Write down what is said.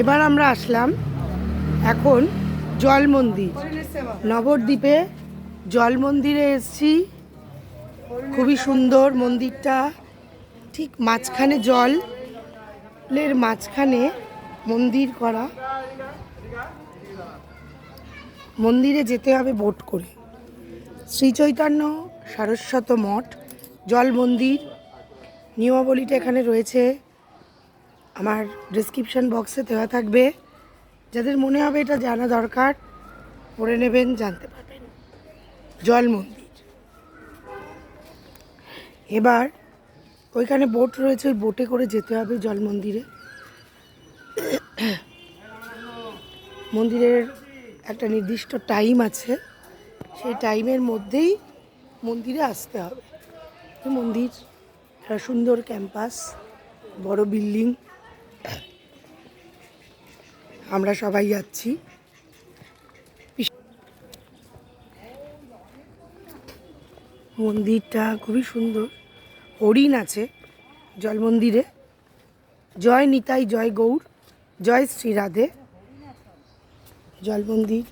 এবার আমরা আসলাম এখন জল মন্দির, নবদ্বীপে জল মন্দিরে এসেছি। খুবই সুন্দর মন্দিরটা, ঠিক মাঝখানে জলের মাঝখানে মন্দির করা। মন্দিরে যেতে হবে বোট করে। শ্রী চৈতন্য সারস্বত মঠ জল মন্দির, নিয়মাবলীটা এখানে রয়েছে, আমার ডেসক্রিপশন বক্সে দেওয়া থাকবে। যাদের মনে হবে এটা জানা দরকার পড়ে নেবেন, জানতে পারবেন। জল মন্দির, এবার ওইখানে বোট রয়েছে, ওই বোটে করে যেতে হবে জল মন্দিরে। মন্দিরের একটা নির্দিষ্ট টাইম আছে, সেই টাইমের মধ্যেই মন্দিরে আসতে হবে। মন্দির একটা সুন্দর ক্যাম্পাস, বড় বিল্ডিং, আমরা সবাই যাচ্ছি। মন্দিরটা খুবই সুন্দর, হরিণ আছে জল মন্দিরে। জয় নিতাই, জয় গৌর, জয় শ্রী রাধে। জল মন্দির